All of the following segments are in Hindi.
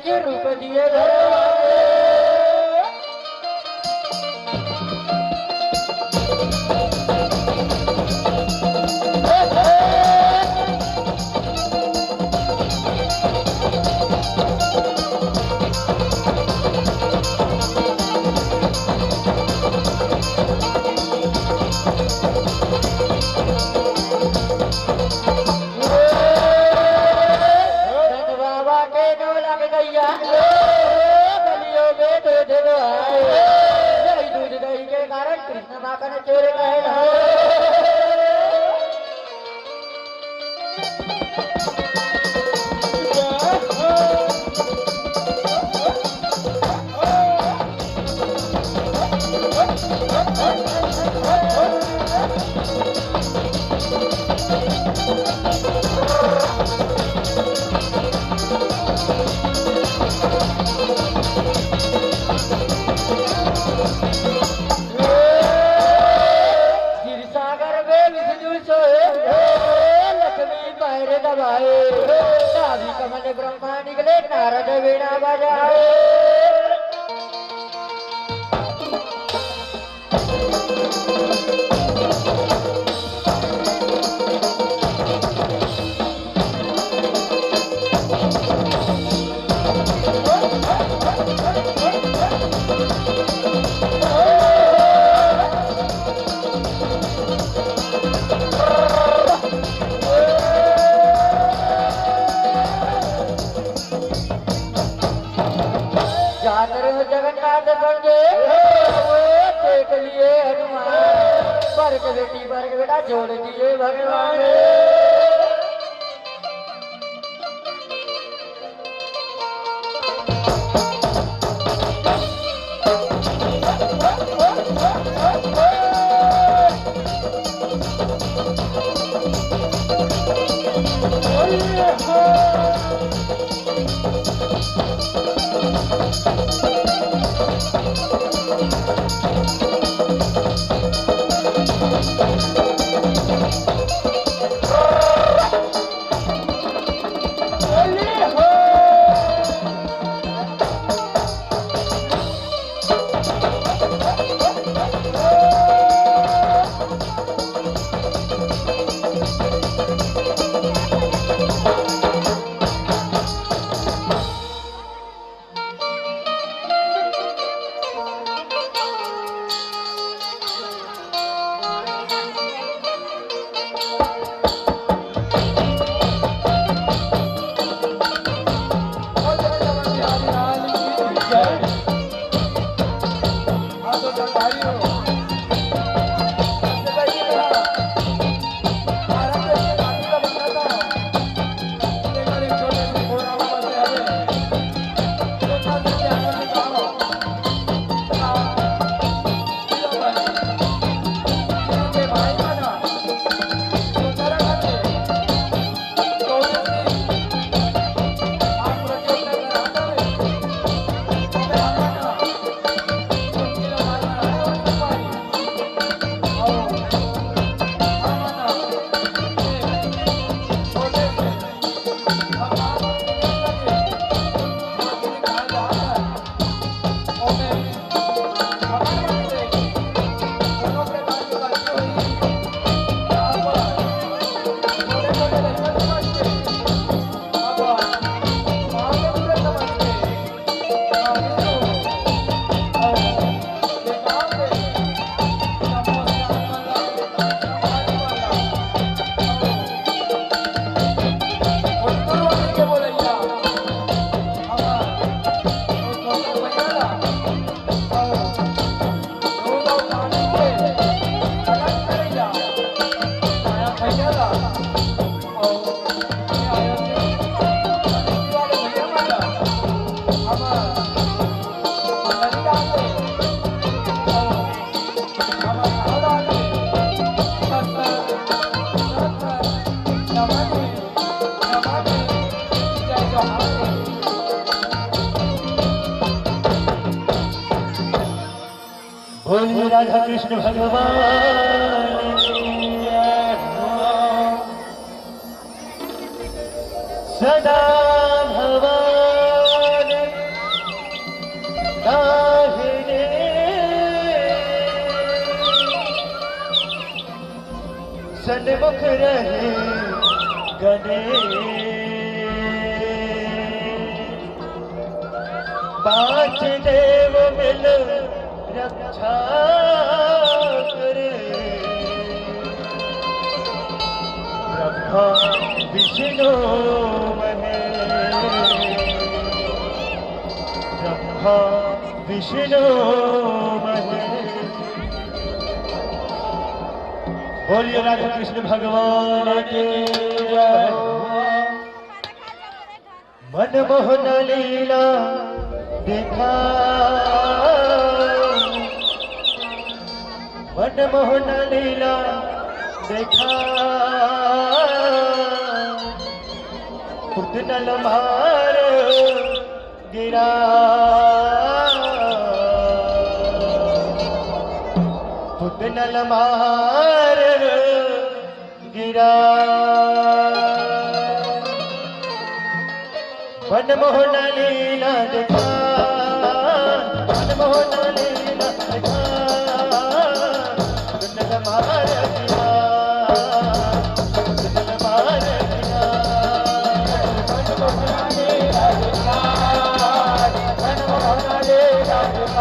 के रूप दिए भगवान। कृष्ण माता ने चोरे कहे कमल ब्रह्मा निकले नारद वीणा बजाए। जगन्नाथ समझे देख लिए हनुमान वर्ग बेटी वर्ग बेटा जोड़ दिए भगवान। बोलिए राधा कृष्ण भगवान सदा भगवान सन्मुख रहे गणेश, पांच देव मिल रक्षा करे, ब्रह्मा विष्णु महेश, ब्रह्मा विष्णु महेश। बोलिए राधा कृष्ण भगवान के जय। मनमोहन लीला देखा, मनमोहन लीला देखा, पुतनल मार गिरा, पुतनल मार गिरा। मनमोहन लीला देखा, मनमोहन लीला देखा, पुतनल मार गिरा, पुतनल मार गिरा। मनमोहन लीला देखा, मनमोहन लीला देखा,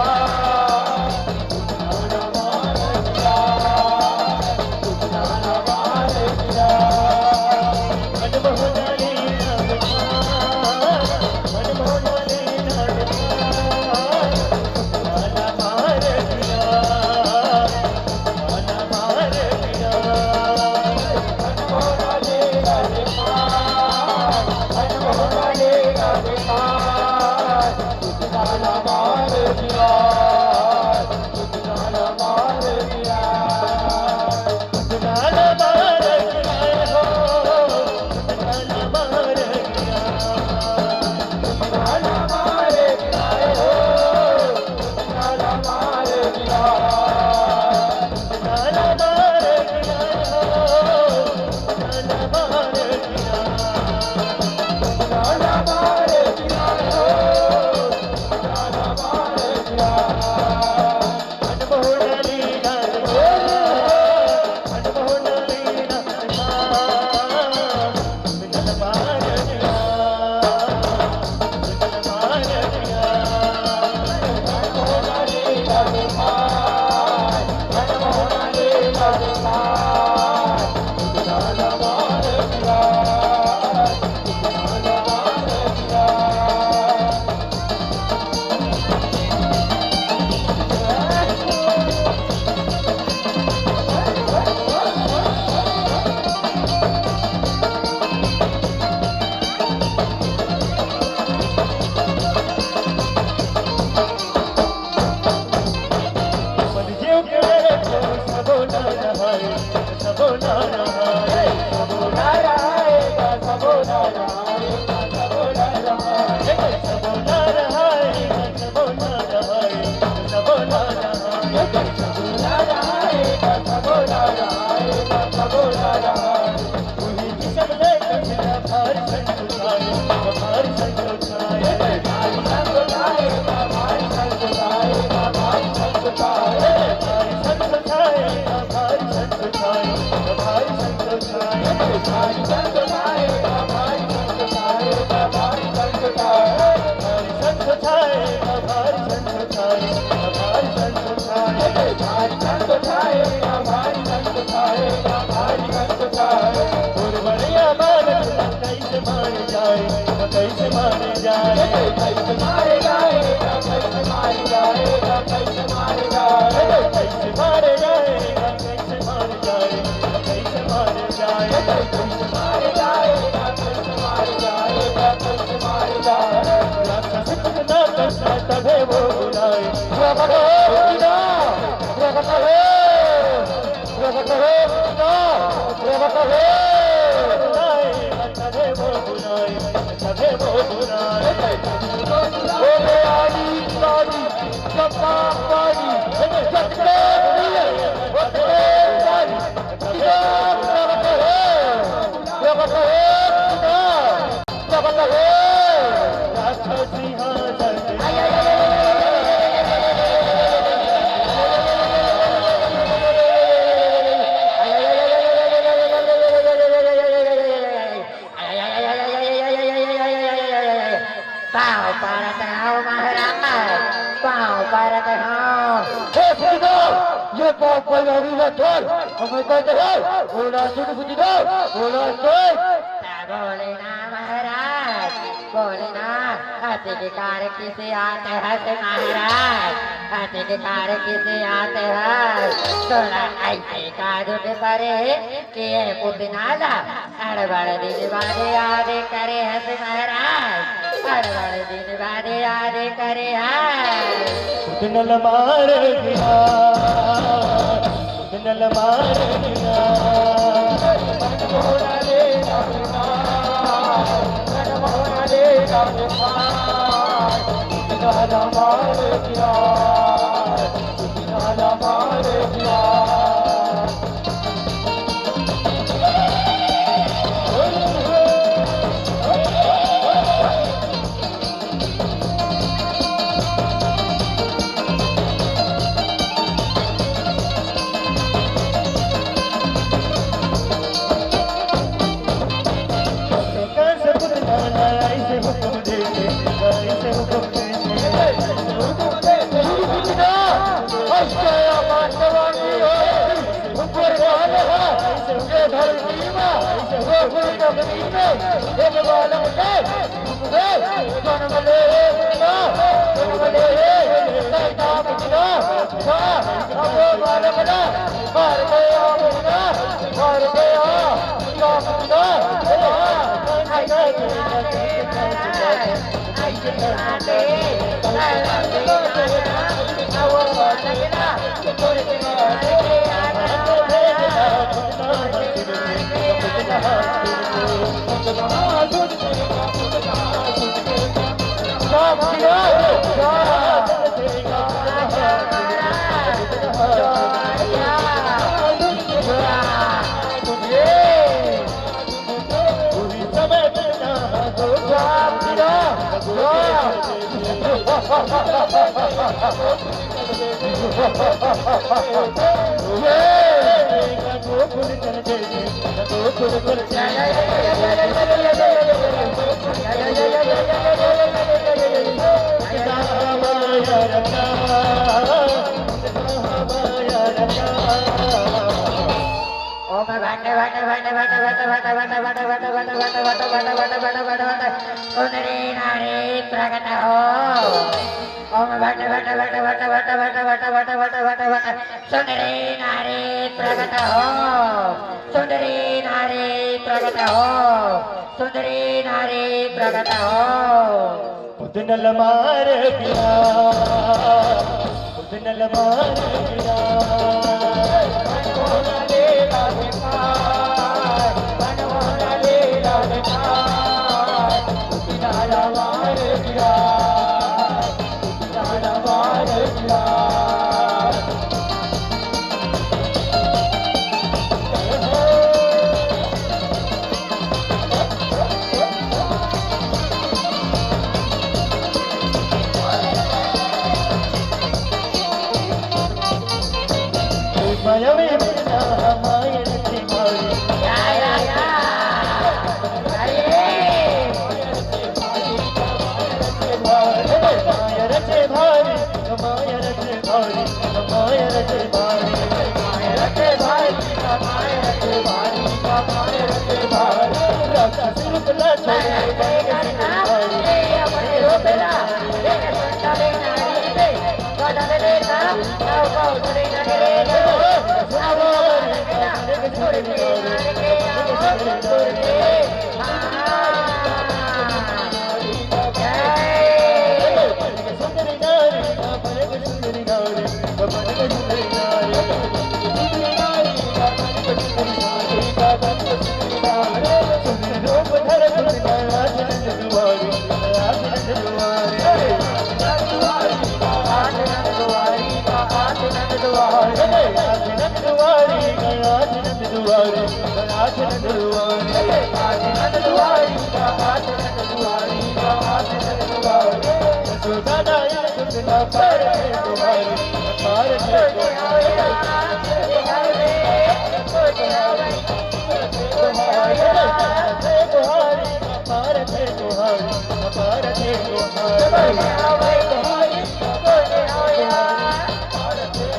ये पाप पैगारी ना छोड़ हमें कहते हैं बोला सुन बुझ दो बोला सुन बोले ना महाराज बोले ना हाथी के कार किसे आते हैं से महाराज हाथी के कार किसे आते हैं थोड़ा ऐसे काजू के परे कि ये पुतनाला अड़बड़ दिन बाद याद करे है से महाराज अड़बड़ दिन बाद याद करे है उतनल मार गया उतनल मार गया मनमोहना ले मनमोहना ले उतनल मार गया उतनल मार गया प्रकट हो ओम भट भट भट भट भट भट भट भट भट भट भट सुंदरी नारी प्रकट हो सुंदरी नारी प्रकट हो सुंदरी नारी प्रकट हो उतनल मार गया उतनल मार गया मनमोहना ले मनमोहना ले उतनल मार गया उतनल मार गया माया में बिना माया से मारी या अरे माया रचे भारी माया रचे भारी माया रचे भारी माया रचे भारी माया रचे भारी माया रचे भारी राजा सिर्फ ना छोड़े अपने रोपेला देने सुनता देना रे गाना देना नाव का उतरे ना रे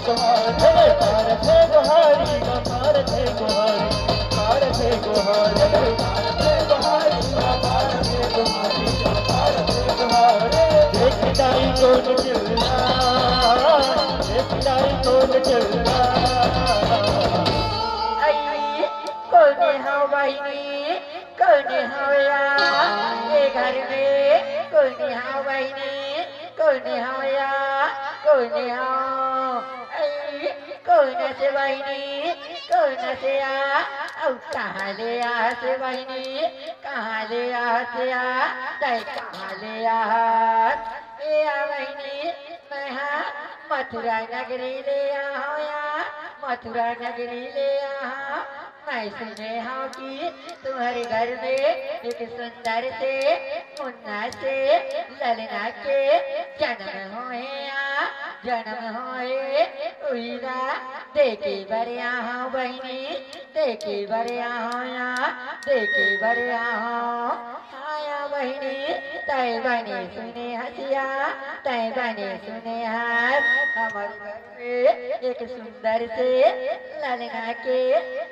तुम्हारे बहिनी कौन होया ये घर में कौन हाँ बहिनी कौन होया कौन हो कौन से बहिनी कौन से अब कहाँ ले आ से बहिनी कहाँ ले आ से तय कहाँ ले आ बहिनी मैं हाँ मथुरा नगरी ले आया मथुरा नगरी ले आया मैं सुने हाँ कि तुम्हारे घर में एक सुंदर से मुन्ना से ललना के जन्म होए उइरा देखे बरिया हाँ बहिनी देखे बरिया हाँ देखे बरिया हाँ आया बहिनी तय बने सुने हसिया तय बने सुने हाथ हमारे घर में एक सुंदर से ललना के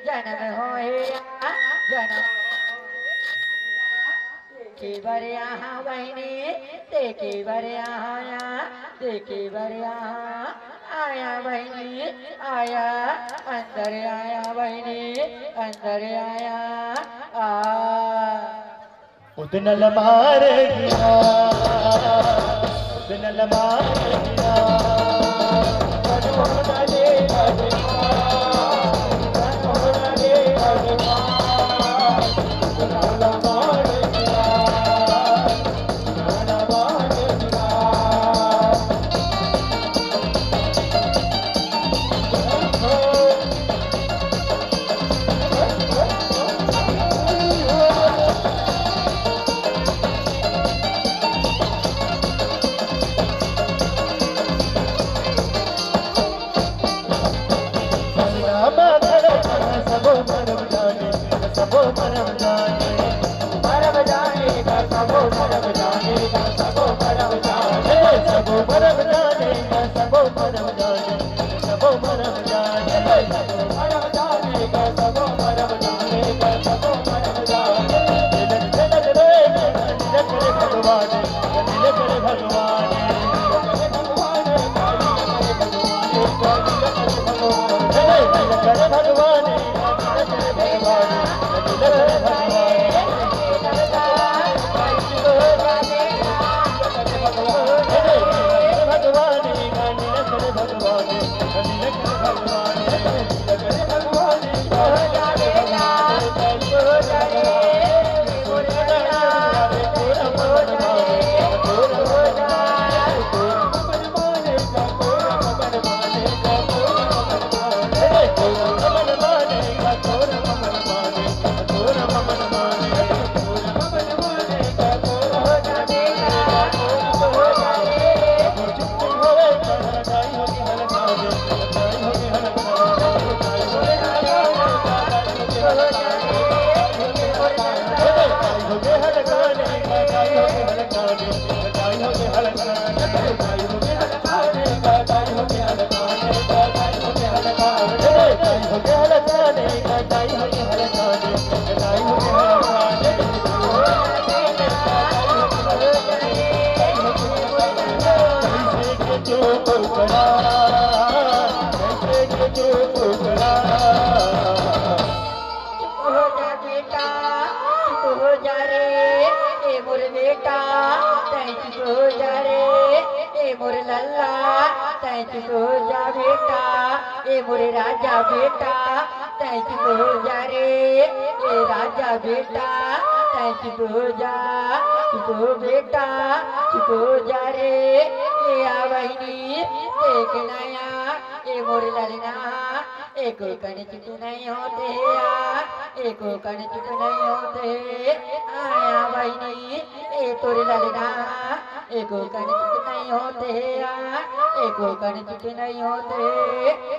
जन्म होए जन्म देखे बरिया हाँ बहिनी देखे बरिया हाँ देखे बरिया आया बहिनी आया अंदर आया बहिनी अंदर आया आ उदनल मार गिरा उदनल मार गिरा मनोहर ले अजमा मनोहर ले अजमा उदनल मार गिरा उदनल मार गिरा सबो मरम जाने सबो मरम जाने मरम जाने का सबो मरम जाने का सबो मरम जाने सबो मरम जाने का सबो मरम जाने सबो मरम जाने सबो मरम जाने का सबो मरम जाने का सबो मरम जाने तिलक तिलक रे तिलक रे भगवान तिलक रे भगवान भगवान मोरे राजा बेटा तै चुप हो जा रे ए राजा बेटा तै चुप हो जा चुप हो बेटा चुप हो जा रे ए आ बहिनी देख नया ए मोरे ललना एको कण चुप नहीं होते एको कण चुप नहीं होते आया बहिनी ए तोरे ललना एको कण चुप नहीं होते एको कण चुप नहीं होते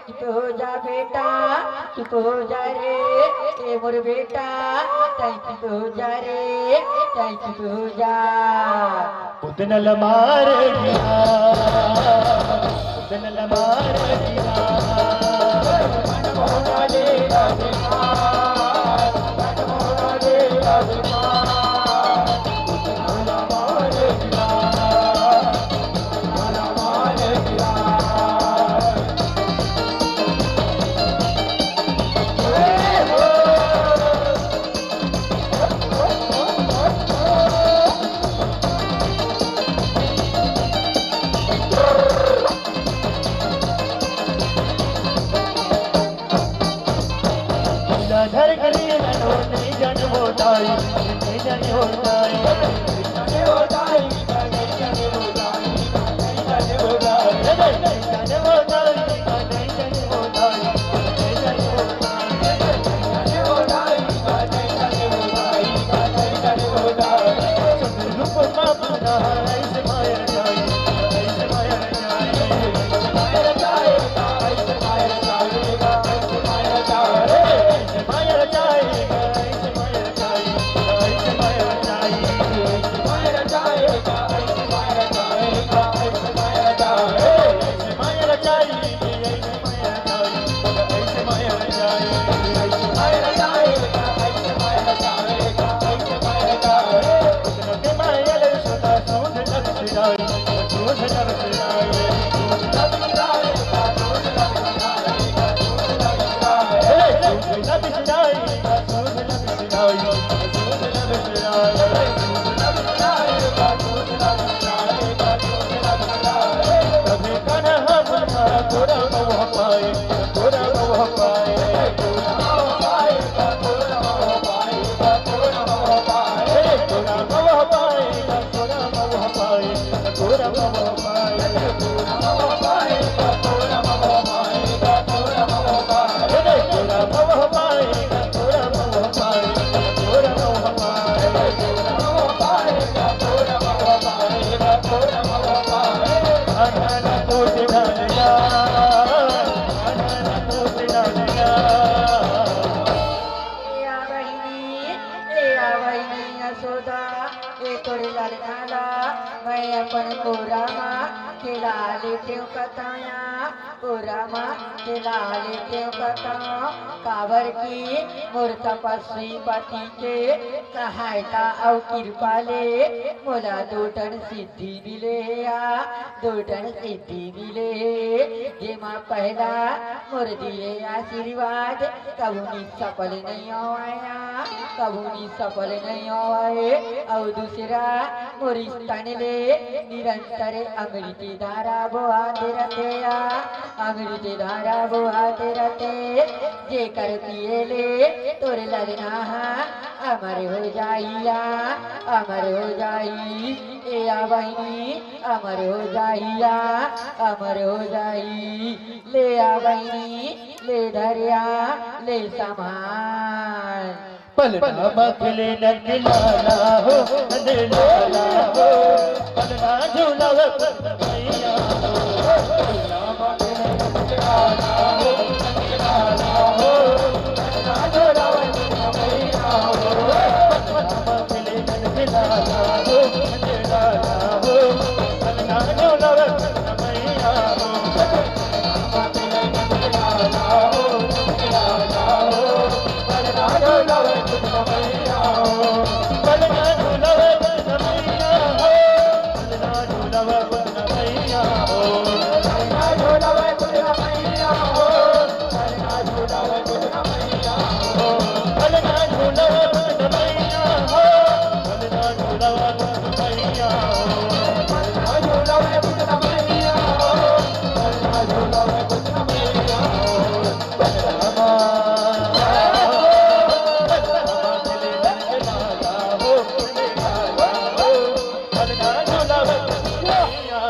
चुप हो जा बेटा चुप हो जा रे ए मोर बेटा तै चुप हो जा रे तै चुप हो जा उदनल मार गिरा उदनल मार गिरा मनमोहन ले अजमा मनमोहन ले अजमा उदनल मार गिरा उदनल मार गिरा भाई नहीं जाने हो जाए नहीं जाने हो जाए नहीं जाने हो जाए नहीं जाने हो जाए नहीं जाने हो जाए नहीं जाने हो जाए नहीं जाने हो जाए नहीं जाने हो जाए नहीं जाने हो जाए नहीं जाने हो जाए रूप मापना ऐसे माया जाए ऐसे माया जाए ऐसे माया जाएगा ऐसे माया जाएगा ऐसे माया जाएगा ऐसे माया जाएगा ऐसे माया जाएगा ऐसे माया जाएगा ऐसे माया जाएगा ऐसे माया जाएगा ऐसे माया जाएगा ऐसे माया जाएगा ऐसे माया जाएगा ऐसे माया जाएगा ऐसे माया जाएगा ऐसे माया जाएगा ऐसे माया जाएगा के माया ले सदा सोध लग सिराई सोध लग सिराई सोध लग सिराई सोध लग सिराई सोध लग सिराई सोध लग सिराई सोध लग सिराई सोध लग सिराई सोध लग सिराई सोध लग सिराई सोध लग सिराई कभी कना हम थोड़ा मोह पाए थोड़ा मोह पाए थोड़ा मोह पाए थोड़ा मोह पाए थोड़ा मोह पाए थोड़ा मोह पाए थोड़ा मोह पाए थोड़ा मोह पाए थोड़ा मोह पाए थोड़ा मोह पाए थोड़ा मोह पाए थोड़ा मोह पाए थोड़ा मोह पाए थोड़ा मोह पाए थोड़ा मोह पाए थोड़ा मोह पाए थोड़ा मोह पाए आना तो डालेगा आना तो डालेगा या बहिनी यशोदा ये तोरे लालनाला मैं अपन कोरामा केला लेते कथाया कोरामा केला लेते कथा काबर की मोर तपस्वी पति के सहायता और कृपा ले मोला दोटन सिद्धि मिले या दोटन सिद्धि मिले जेमा पहला मोर दिए आशीर्वाद कबूनी सफल नहीं आया कबूनी सफल नहीं आए और दूसरा मोर स्तन ले निरंतर अमृति धारा बोहाते रहते या अमृति धारा बोहाते रहते जे कर पिए ले तोरे लगना अमर हो जाइया अमर हो जाई ए बहिनी अमर हो जाइया अमर हो जाई ले आ बहिनी ले धरिया ले समान पलना मखले नंदलाला हो नंदलाला हो पलना झूलावे मैया हो पलना मखले नंदलाला हो नंदलाला हो पलना झूलावे मैया हो पलना मखले नंदलाला हो नंदलाला हो पलना झूलावे मैया हो पलना मखले नंदलाला हो नंदलाला हो पलना झूलावे मैया हो पलना झूलावे मैया हो पलना झूलावे मैया हो पलना झूलावे मैया हो पलना झूलावे मैया हो पलना झूलावे मैया हो पलना झूलावे मैया हो पलना झूलावे मैया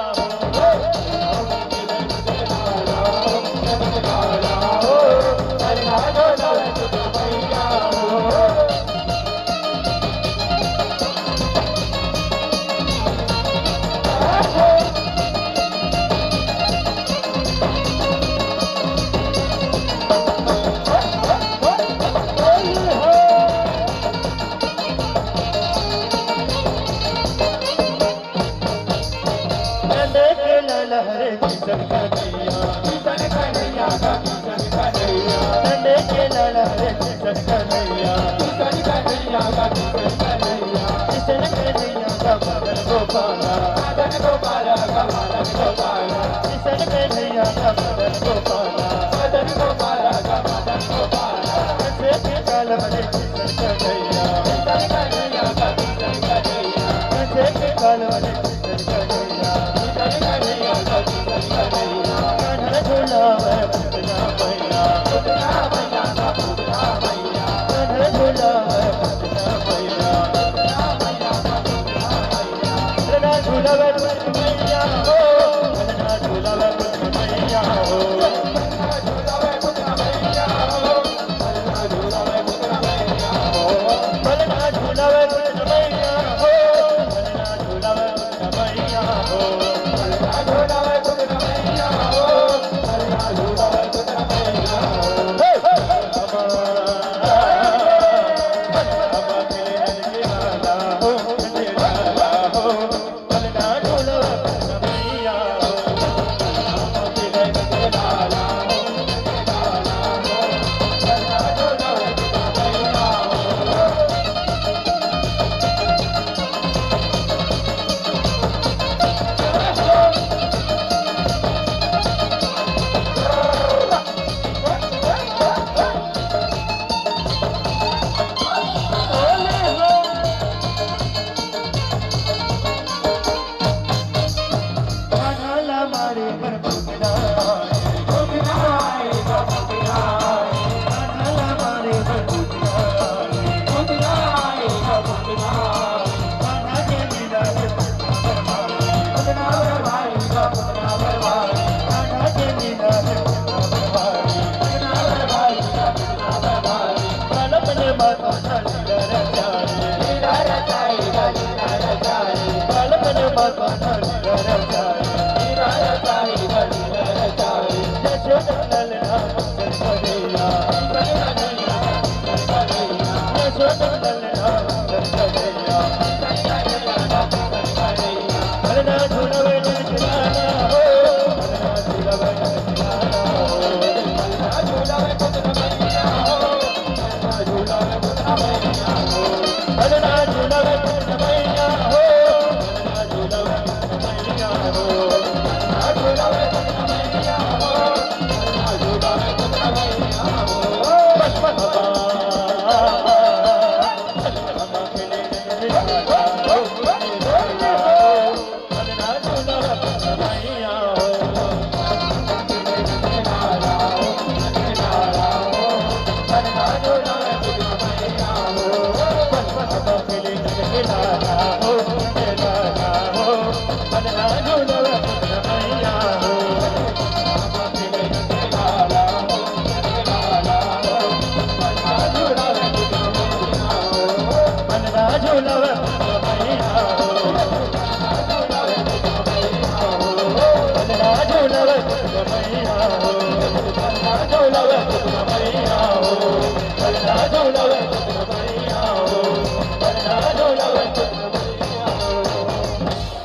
हो पलना झूलावे मैया हो पलना लहरे किशन कन्हैया किशन कन्हैया का किशन कन्हैया डंडे के लहरे किशन कन्हैया किशन कन्हैया का किशन कन्हैया किशन कन्हैया का मदन गोपाला मदन गोपाला का मदन गोपाला किशन कन्हैया का मदन गोपाला मदन गोपाला का मदन गोपाला कैसे के काल में किशन कन्हैया किशन कन्हैया का किशन कन्हैया कैसे के काल में किशन कन्हैया किशन कन्हैया का किशन कन्हैया कान्हा झूला में पुतना मैया का पुतना मैया कान्हा झूला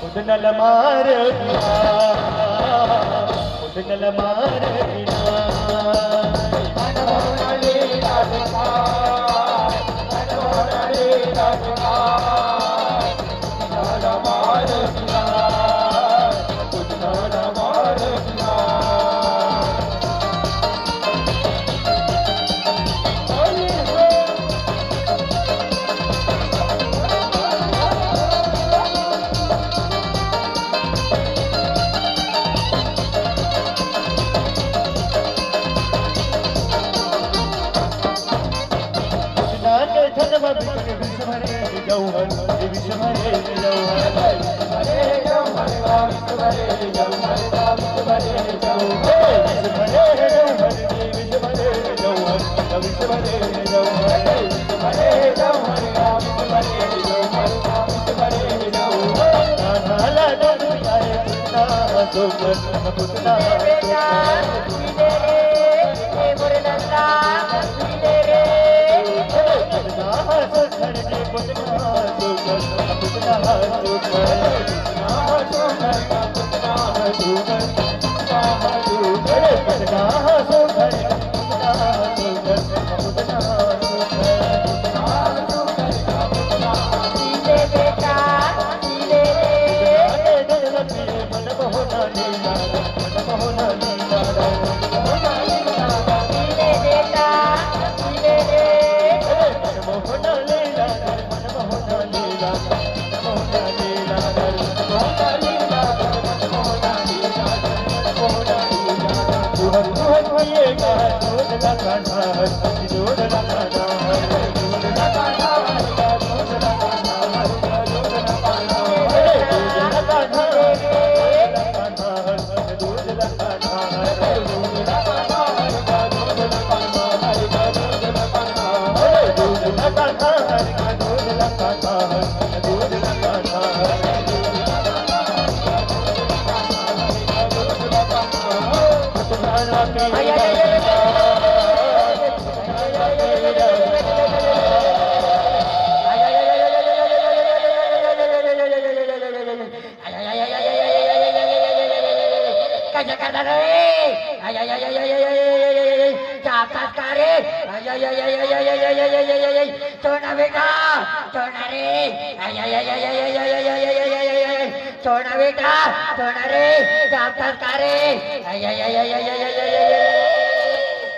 उदनल मार दिया उदनल मार दिया मनोहरी राधिका मनोहरी राधिका उदनल मार दिया उदनल मार दिया छोड़ना बेटा छोड़ना रे जामतास का रे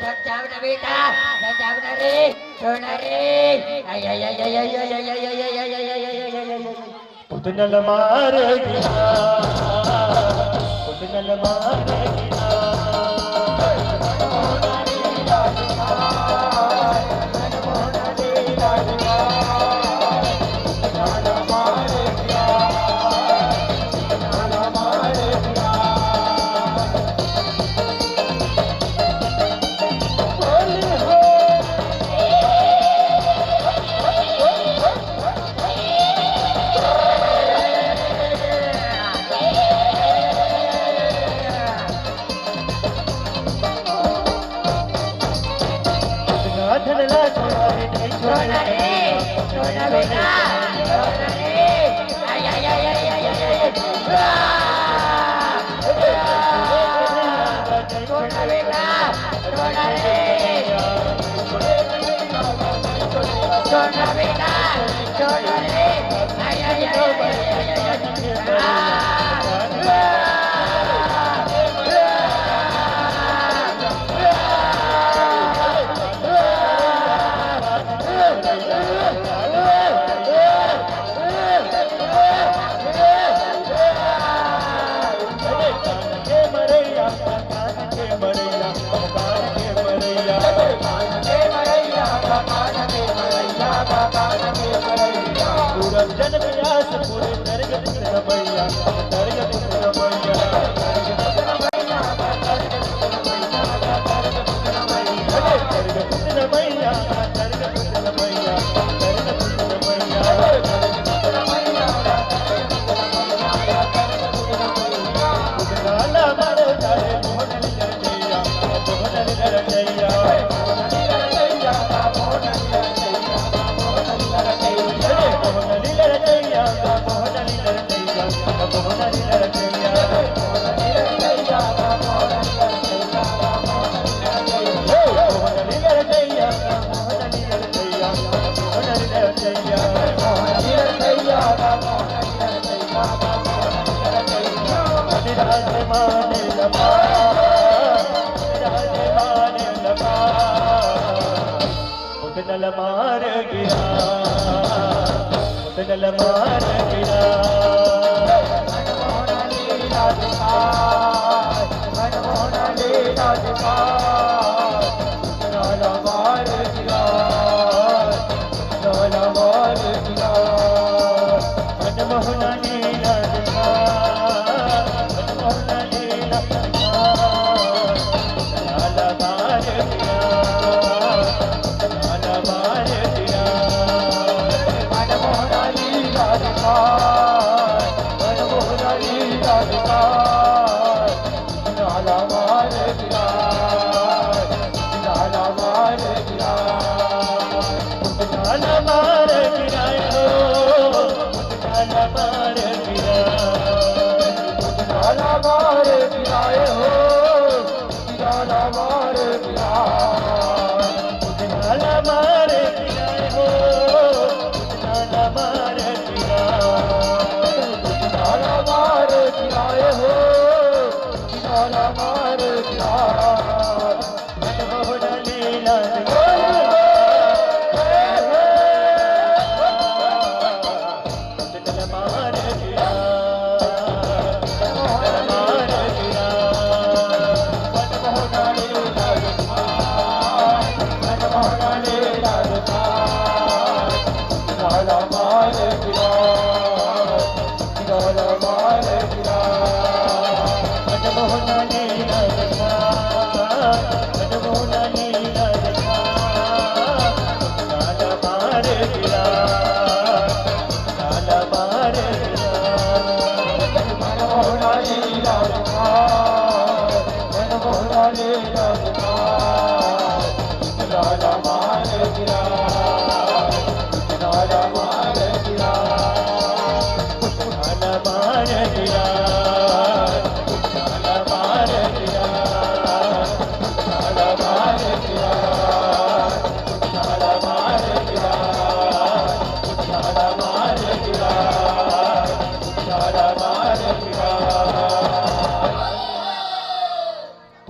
समझावना बेटा समझावना रे छोड़ना रे उदनल मार गिरा उदनल मार गिरा छोड़ना बेटा छोड़ना रे मैया चरण कुशल मैया चरण कुशल मैया नाला मारो जाए मोहन जैया मोहन जैया मुदनल मार गिरा मुदनल मार गिरा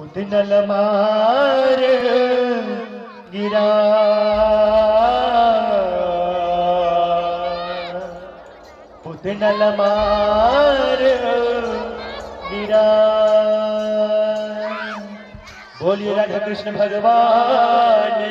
मुदनल मार गिरा मुदनल मार गिरा बोलिए राधा कृष्ण भगवान